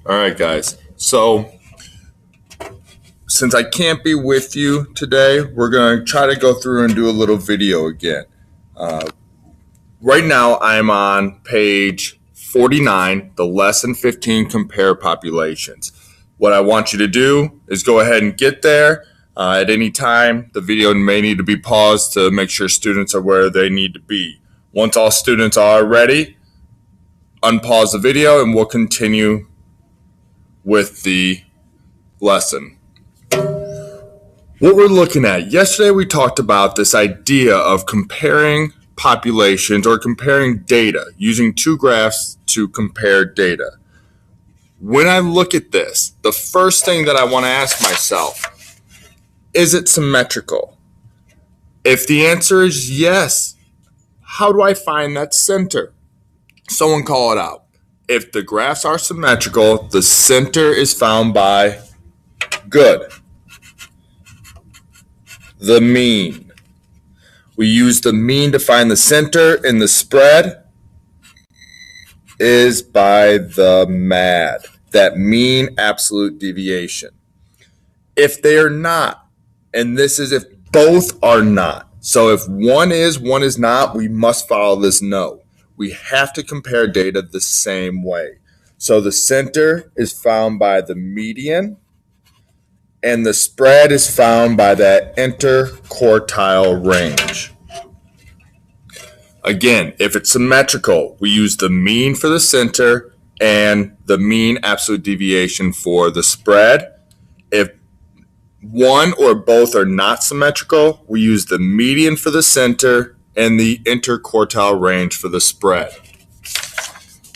All right, guys. So since I can't be with you today, we're going to try to go through and do a little video again. Right now, I'm on page 49, the lesson 15 compare populations. What I want you to do is go ahead and get there. At any time, the video may need to be paused to make sure students are where they need to be. Once all students are ready, unpause the video and we'll continue with the lesson. What we're looking at, yesterday we talked about this idea of comparing populations or comparing data, using two graphs to compare data. When I look at this, the first thing that I want to ask myself, is it symmetrical? If the answer is yes, how do I find that center? Someone call it out. If the graphs are symmetrical, the center is found by good. The mean. We use the mean to find the center, and the spread is by the MAD, that mean absolute deviation. If they are not, and this is if both are not, so if one is not, we must follow this no. We have to compare data the same way. So the center is found by the median, and the spread is found by that interquartile range. Again, if it's symmetrical, we use the mean for the center and the mean absolute deviation for the spread. If one or both are not symmetrical, we use the median for the center and the interquartile range for the spread.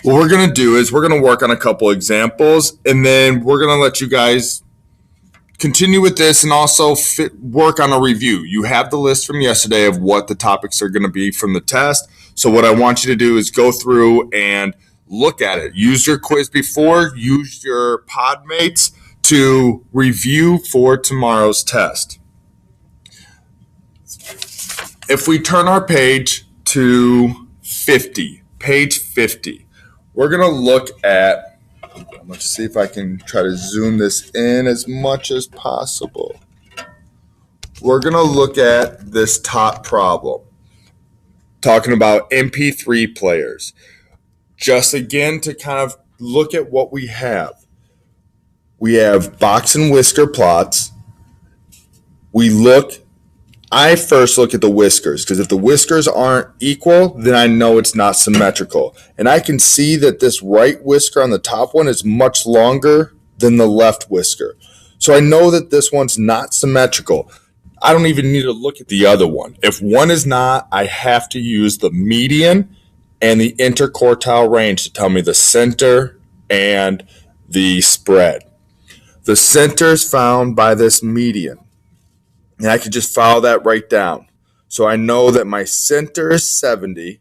What we're going to do is we're going to work on a couple examples, and then we're going to let you guys continue with this and also work on a review. You have the list from yesterday of what the topics are going to be from the test. So what I want you to do is go through and look at it. Use your quiz before, use your pod mates to review for tomorrow's test. If we turn our page to 50, page 50, we're going to look at, let's see if I can try to zoom this in as much as possible. We're going to look at this top problem, talking about MP3 players. Just again to kind of look at what we have. We have box and whisker plots. I first look at the whiskers, because if the whiskers aren't equal, then I know it's not symmetrical. And I can see that this right whisker on the top one is much longer than the left whisker. So I know that this one's not symmetrical. I don't even need to look at the other one. If one is not, I have to use the median and the interquartile range to tell me the center and the spread. The center is found by this median. And I could just follow that right down. So I know that my center is 70.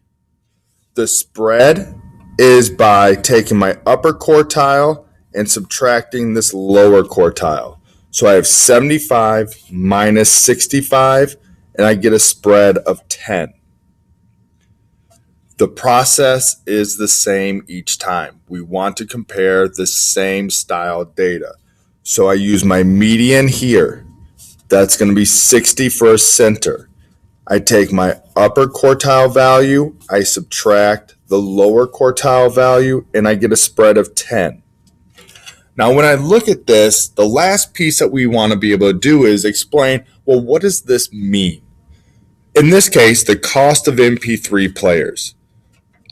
The spread is by taking my upper quartile and subtracting this lower quartile. So I have 75 minus 65, and I get a spread of 10. The process is the same each time. We want to compare the same style data. So I use my median here. That's going to be 60 for a center. I take my upper quartile value, I subtract the lower quartile value, and I get a spread of 10. Now, when I look at this, the last piece that we want to be able to do is explain, well, what does this mean? In this case, the cost of MP3 players.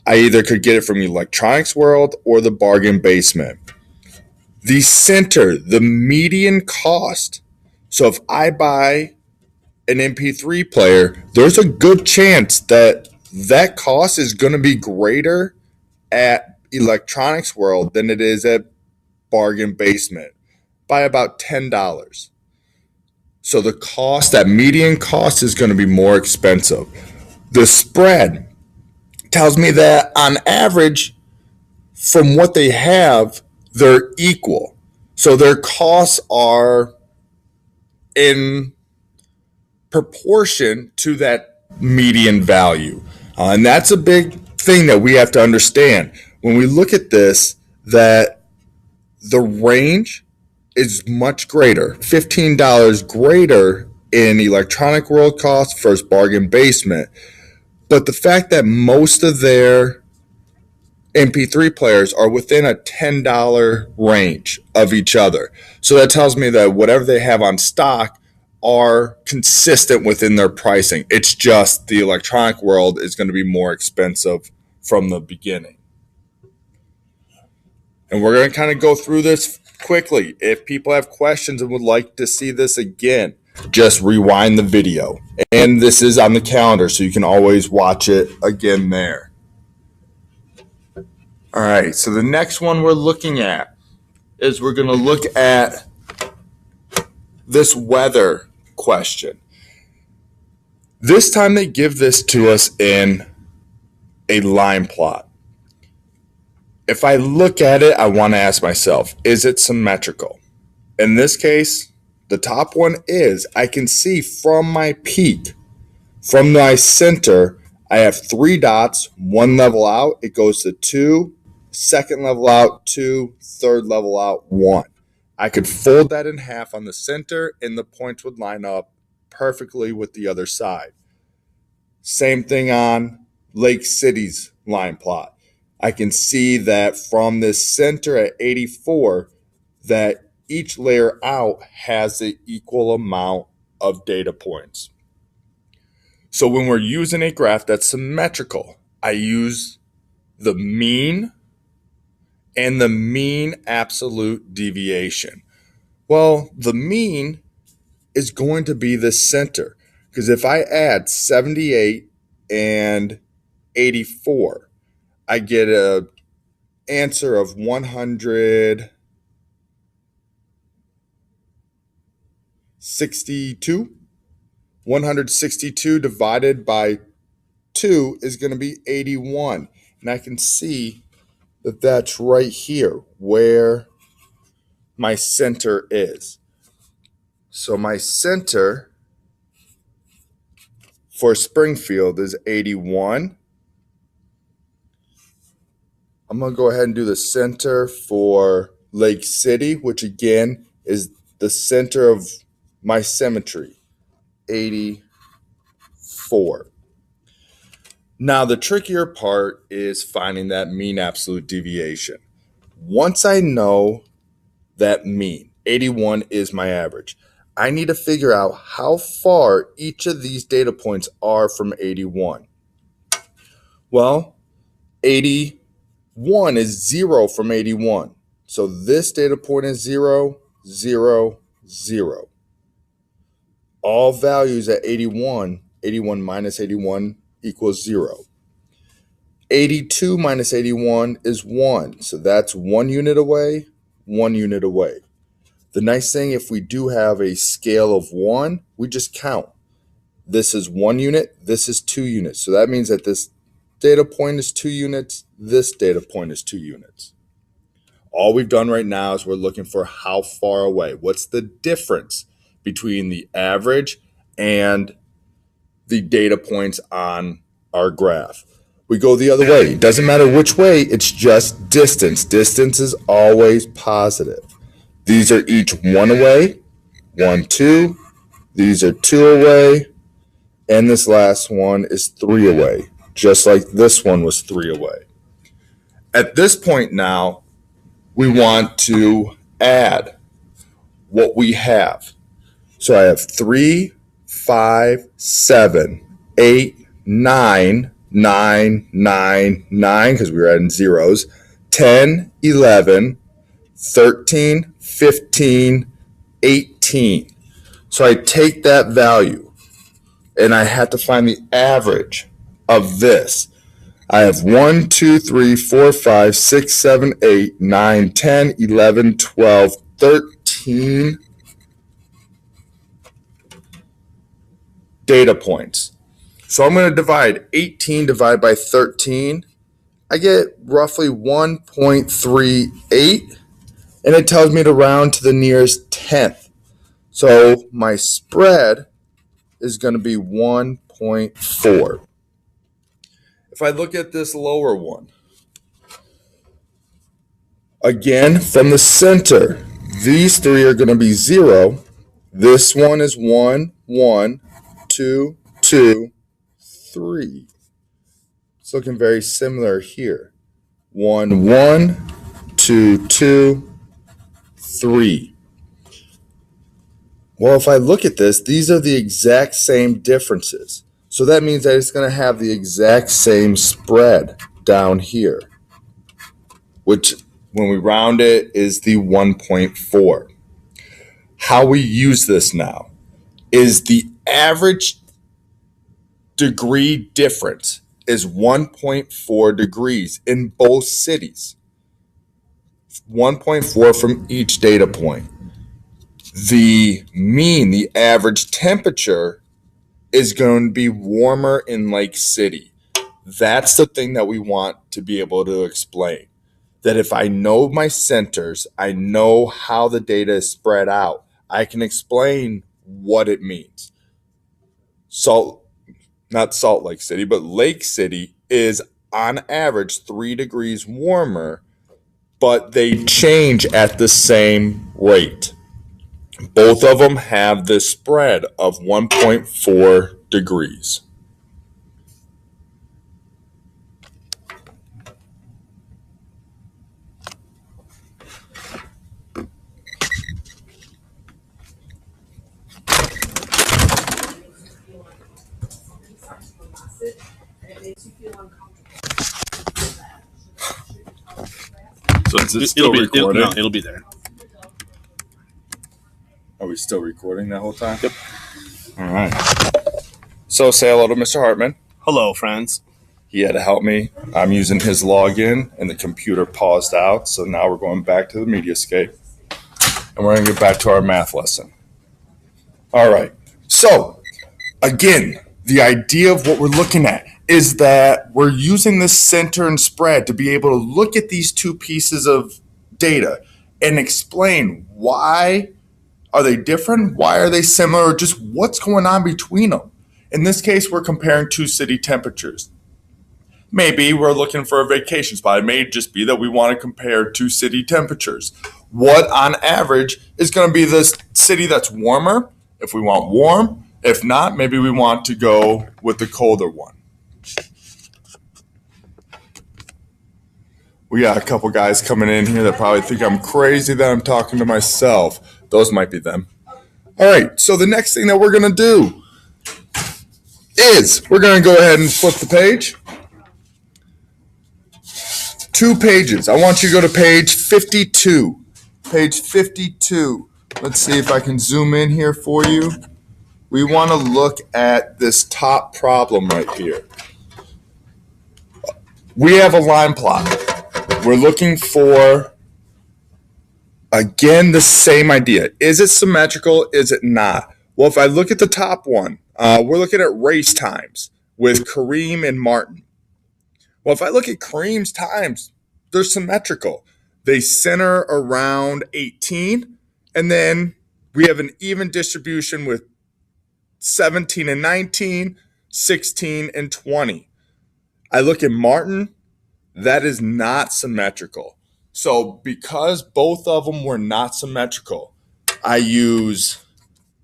I either could get it from Electronics World or the bargain basement. The center, the median cost. So if I buy an MP3 player, there's a good chance that that cost is going to be greater at Electronics World than it is at bargain basement by about $10. So the cost, that median cost, is going to be more expensive. The spread tells me that on average, from what they have, they're equal. So their costs are in proportion to that median value. And that's a big thing that we have to understand. When we look at this, that the range is much greater, $15 greater in electronic world cost versus bargain basement. But the fact that most of their MP3 players are within a $10 range of each other. So that tells me that whatever they have on stock are consistent within their pricing. It's just the electronic world is going to be more expensive from the beginning. And we're going to kind of go through this quickly. If people have questions and would like to see this again, just rewind the video. And this is on the calendar, so you can always watch it again there. All right, so the next one we're looking at is we're going to look at this weather question. This time they give this to us in a line plot. If I look at it, I want to ask myself, is it symmetrical? In this case, the top one is. I can see from my peak, from my center, I have 3 dots, 1 level out, it goes to 2, second level out, 2, third level out, 1. I could fold that in half on the center and the points would line up perfectly with the other side. Same thing on Lake City's line plot. I can see that from this center at 84 that each layer out has the equal amount of data points. So when we're using a graph that's symmetrical, I use the mean and the mean absolute deviation. Well, the mean is going to be the center, because if I add 78 and 84, I get an answer of 162. 162 divided by 2 is going to be 81. And I can see that that's right here where my center is. So my center for Springfield is 81. I'm going to go ahead and do the center for Lake City, which again is the center of my symmetry, 84. Now, the trickier part is finding that mean absolute deviation. Once I know that mean, 81 is my average, I need to figure out how far each of these data points are from 81. Well, 81 is 0 from 81. So this data point is 0, 0, 0. All values at 81, 81 minus 81 equals 0. 82 minus 81 is 1. So that's 1 unit away, 1 unit away. The nice thing, if we do have a scale of 1, we just count. This is 1 unit, this is 2 units. So that means that this data point is 2 units, this data point is 2 units. All we've done right now is we're looking for how far away. What's the difference between the average and the data points on our graph? We go the other way. It doesn't matter which way, it's just distance. Distance is always positive. These are each 1 away, 1, 2. These are 2 away, and this last one is 3 away, just like this one was 3 away. At this point now, we want to add what we have. So I have 3, 5, 7, 8, 9, 9, 9, 9, because we were adding zeros, 10, 11, 13, 15, 18. So I take that value and I have to find the average of this. I have 1, 2, 3, 4, 5, 6, 7, 8, 9, 10, 11, 12, 13 data points. So I'm going to divide 18 divided by 13. I get roughly 1.38, and it tells me to round to the nearest tenth. So my spread is going to be 1.4. If I look at this lower one, Again, from the center, these three are going to be 0. This one is 1, 1, 2, 2, 3. It's looking very similar here. 1, 1, 2, 2, 3. Well, if I look at this, these are the exact same differences. So that means that it's going to have the exact same spread down here, which when we round it is the 1.4. How we use this now is the average degree difference is 1.4 degrees in both cities. 1.4 from each data point. The mean, the average temperature is going to be warmer in Lake City. That's the thing that we want to be able to explain. That if I know my centers, I know how the data is spread out, I can explain what it means. Not Salt Lake City, but Lake City is on average 3 degrees warmer, but they change at the same rate. Both of them have this spread of 1.4 degrees. So is it still recording? It'll be there. Are we still recording that whole time? Yep. All right. So say hello to Mr. Hartman. Hello, friends. He had to help me. I'm using his login, and the computer paused out. So now we're going back to the Mediascape, and we're going to get back to our math lesson. All right. So again, the idea of what we're looking at is that we're using this center and spread to be able to look at these two pieces of data and explain why are they different, why are they similar, or just what's going on between them. In this case, we're comparing two city temperatures. Maybe we're looking for a vacation spot. It may just be that we want to compare two city temperatures. What on average is going to be the city that's warmer, if we want warm. If not, maybe we want to go with the colder one. We got a couple guys coming in here that probably think I'm crazy that I'm talking to myself. Those might be them. All right, so the next thing that we're going to do is we're going to go ahead and flip the page. 2 pages. I want you to go to page 52. Page 52. Let's see if I can zoom in here for you. We want to look at this top problem right here. We have a line plot. We're looking for, again, the same idea. Is it symmetrical? Is it not? Well, if I look at the top one, we're looking at race times with Kareem and Martin. Well, if I look at Kareem's times, they're symmetrical. They center around 18, and then we have an even distribution with 17 and 19, 16 and 20. I look at Martin, that is not symmetrical. So because both of them were not symmetrical, I use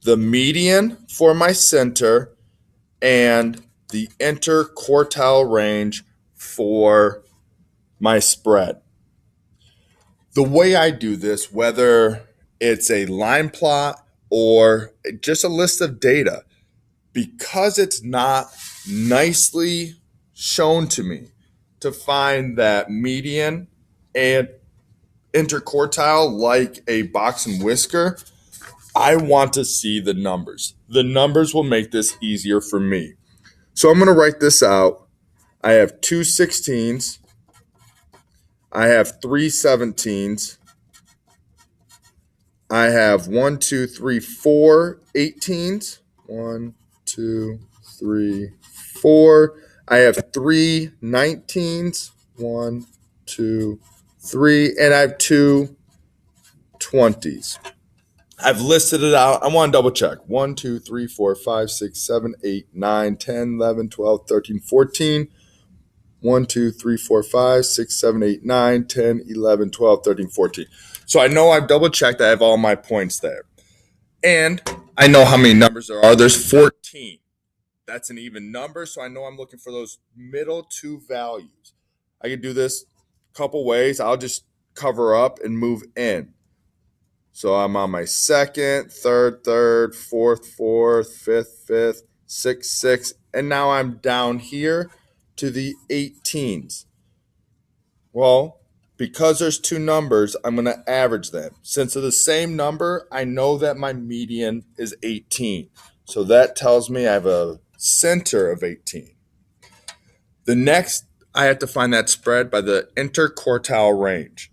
the median for my center and the interquartile range for my spread. The way I do this, whether it's a line plot or just a list of data, because it's not nicely shown to me to find that median and interquartile like a box and whisker, I want to see the numbers. The numbers will make this easier for me. So I'm going to write this out. I have 2 16s. I have 3 17s. I have 1, 2, 3, 4 18s. 1, 2, 3, 4. I have 3 19s. 1, 2, 3. And I have 2 20s. I've listed it out. I want to double check. 1, 2, 3, 4, 5, 6, 7, 8, 9, 10, 11, 12, 13, 14. 1, 2, 3, 4, 5, 6, 7, 8, 9, 10, 11, 12, 13, 14. So I know I've double checked. I have all my points there. And I know how many numbers there are. There's 14. That's an even number, so I know I'm looking for those middle two values. I could do this a couple ways. I'll just cover up and move in. So I'm on my second, third, fourth, fifth, sixth, and now I'm down here to the 18s. Well, because there's two numbers, I'm going to average them. Since they're the same number, I know that my median is 18. So that tells me I have a center of 18. The next, I have to find that spread by the interquartile range.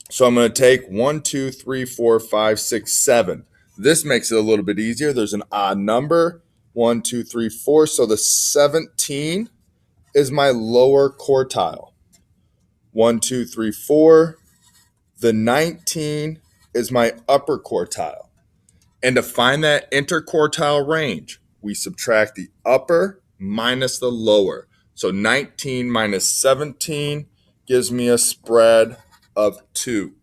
So I'm going to take 1, 2, 3, 4, 5, 6, 7. This makes it a little bit easier. There's an odd number, 1, 2, 3, 4. So the 17 is my lower quartile. 1, 2, 3, 4. The 19 is my upper quartile. And to find that interquartile range, we subtract the upper minus the lower. So 19 minus 17 gives me a spread of 2.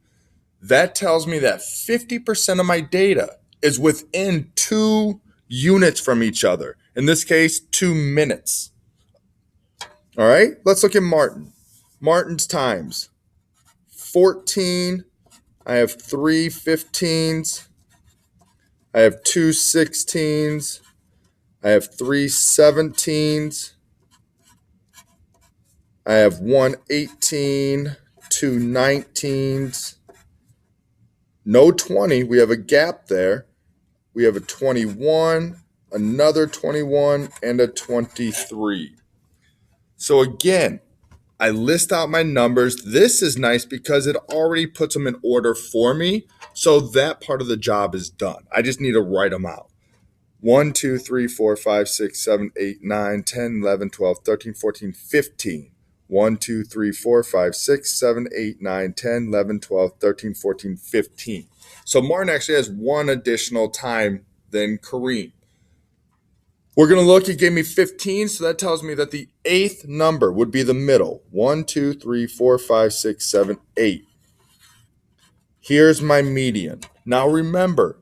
That tells me that 50% of my data is within 2 units from each other. In this case, 2 minutes. All right, let's look at Martin. Martin's times 14. I have 3 15s. I have 2 16s. I have 3 17s. I have 1 18, 2 19s. No 20. We have a gap there. We have a 21, another 21, and a 23. So again, I list out my numbers. This is nice because it already puts them in order for me. So that part of the job is done. I just need to write them out. 1, 2, 3, 4, 5, 6, 7, 8, 9, 10, 11, 12, 13, 14, 15. 1, 2, 3, 4, 5, 6, 7, 8, 9, 10, 11, 12, 13, 14, 15. So Martin actually has one additional time than Kareem. We're going to look, it gave me 15, so that tells me that the 8th number would be the middle. 1, 2, 3, 4, 5, 6, 7, 8. Here's my median. Now remember,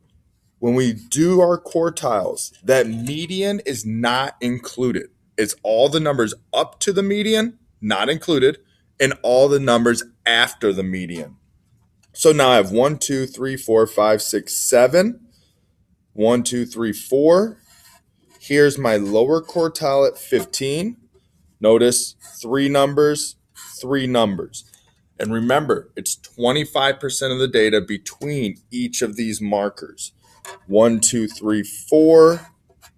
when we do our quartiles, that median is not included. It's all the numbers up to the median, not included, and all the numbers after the median. So now I have 1, 2, 3, 4, 5, 6, 7. 1, 2, 3, 4. Here's my lower quartile at 15. Notice 3 numbers, 3 numbers. And remember, it's 25% of the data between each of these markers. 1, 2, 3, 4.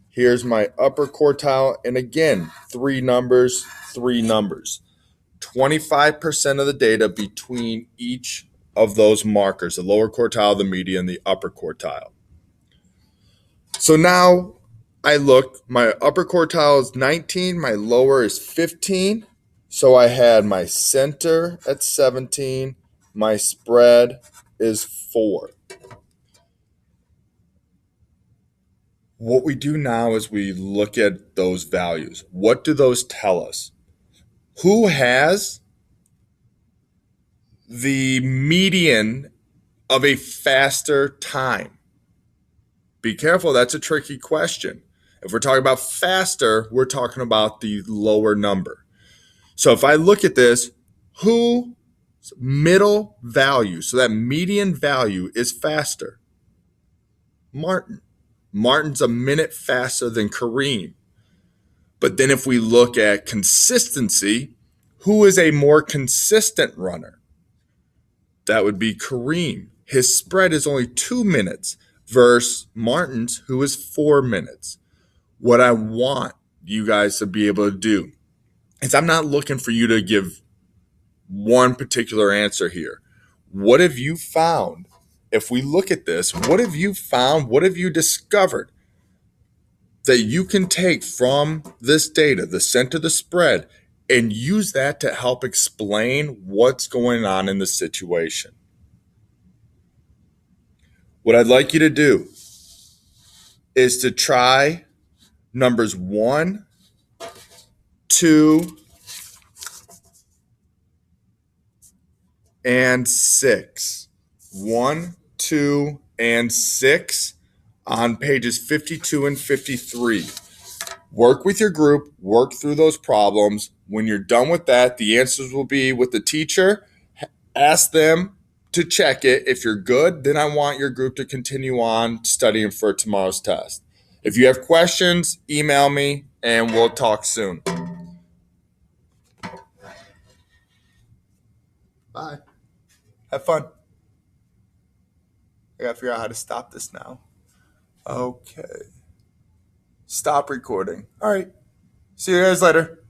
Here's my upper quartile. And again, 3 numbers, 3 numbers. 25% of the data between each of those markers, the lower quartile, the median, the upper quartile. So now I look, my upper quartile is 19, my lower is 15. So I had my center at 17, my spread is 4. What we do now is we look at those values. What do those tell us? Who has the median of a faster time? Be careful, that's a tricky question. If we're talking about faster, we're talking about the lower number. So if I look at this, whose middle value, so that median value is faster? Martin. Martin's a minute faster than Kareem. But then if we look at consistency, who is a more consistent runner? That would be Kareem. His spread is only 2 minutes versus Martin's, who is 4 minutes. What I want you guys to be able to do is I'm not looking for you to give one particular answer here. What have you found? If we look at this, what have you found? What have you discovered that you can take from this data, the center, the spread, and use that to help explain what's going on in the situation? What I'd like you to do is to try numbers 1, 2, and 6. 1, 2, and 6 on pages 52 and 53. Work with your group, work through those problems. When you're done with that, the answers will be with the teacher. Ask them to check it. If you're good, then I want your group to continue on studying for tomorrow's test. If you have questions, email me and we'll talk soon. Bye. Have fun. I gotta figure out how to stop this now. Okay. Stop recording. All right. See you guys later.